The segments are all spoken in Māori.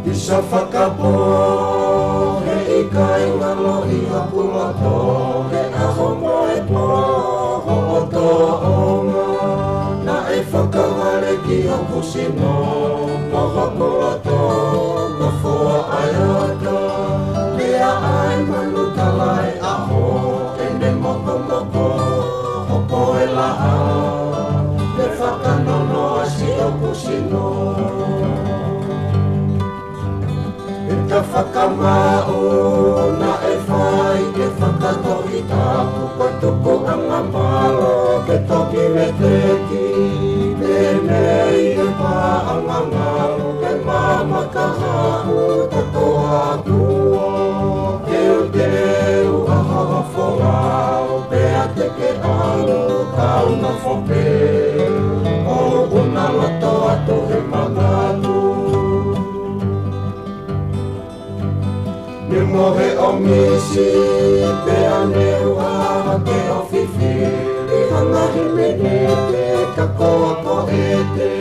Isa whakapohe I kai ngalo I hapulato He aho moe poho o tō onga Na e whakaware ki hoku sino Mo hapulato ma fua ayaka Lea ai manu talai aho E ne moko moko o poe laha Me whakanono asi hoku sino Ka whakamau na e whai ke whakatohi tapu Koe tuku anga malo ke toki me teki Pēnei e pā anga ngalo ke mama ka hau tato akua Teu teu aha whongau Pea te ke alo kau na whope O una loto atu he magatu Ni mohe o misi, pea neu aha ke o whiwhiri Hanga hime nete, ka koa ko ete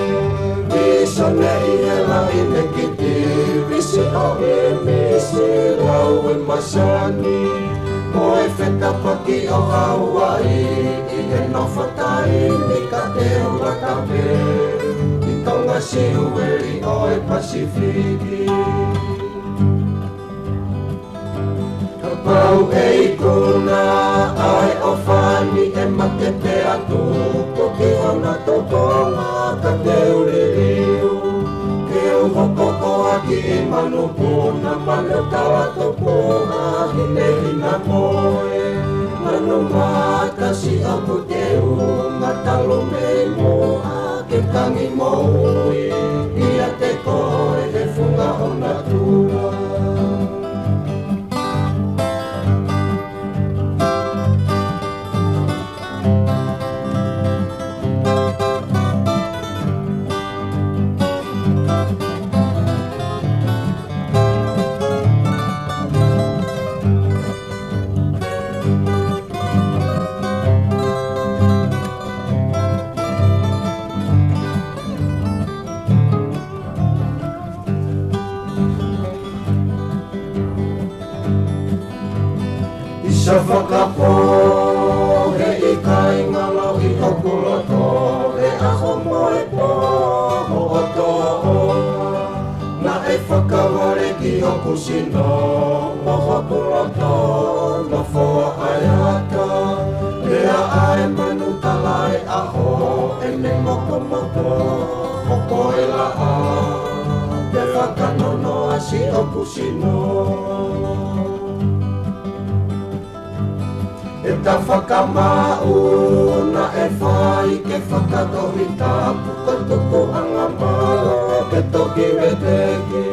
Visa ne I he lai ne kiti Visi o e misi, lau e masani Mo e whekapaki o Hawaii I he nowhatai ni ka te ura kape I tonga siueri o e Pasifiki Pau e kuna ai o whani e mate te atu Toki ona tokonga ka te uririu Ke u hoko koa ki I manu puna Manu tawa tokonga hine hina moe Manu mata si aku te unga Talo me moa ke kangi moui Ia te koe he funga ona tua Isa whakapohe I kai ngalo I hoku loto He aho moe poho o tō onga Na e whakaware ki hoku sino Mo hoku loto ma fua ayaka Lea ai manu talai aho E ne moko moko o koe laha Te whakanono asi hoku sino E ta whakamau na e whai ke whakatohi tapu Koe tuku anga malo ke toki me teki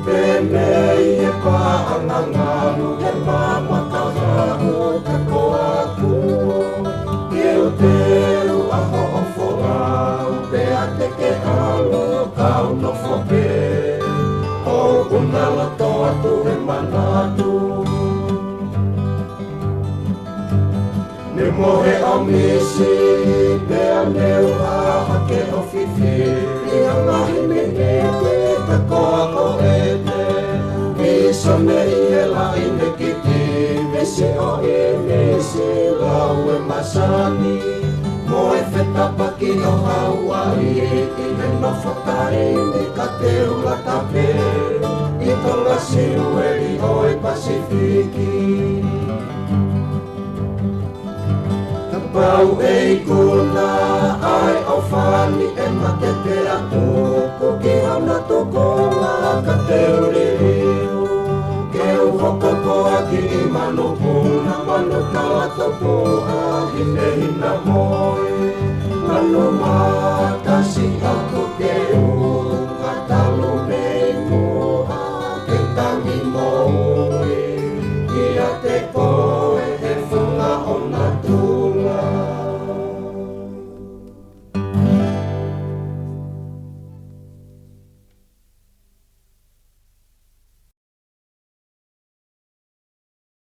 Pēnei e pā anga ngalu He mama ka hau ka koa kua Keu teu aho o whorau Pea te ke alo kau no whope O una lato atu he manatu Ni mohe o misi, pea neu aha ke o whiwhiri Hanga hime nete, ka koa ko ete Visa ne I he lai ne kiti Visi o e misi, lau e masani Mo e whetapaki o Hawaii I he nowhatai ni ka te ula kape I tonga siueri o e Pasifiki Pau e kuna ai o whani e mate te atu Kuki hana tokonga ka te uririu Ke u hoko koa ki I manu puna Manu tawa tokonga hine hina moe Manu mata si aku te u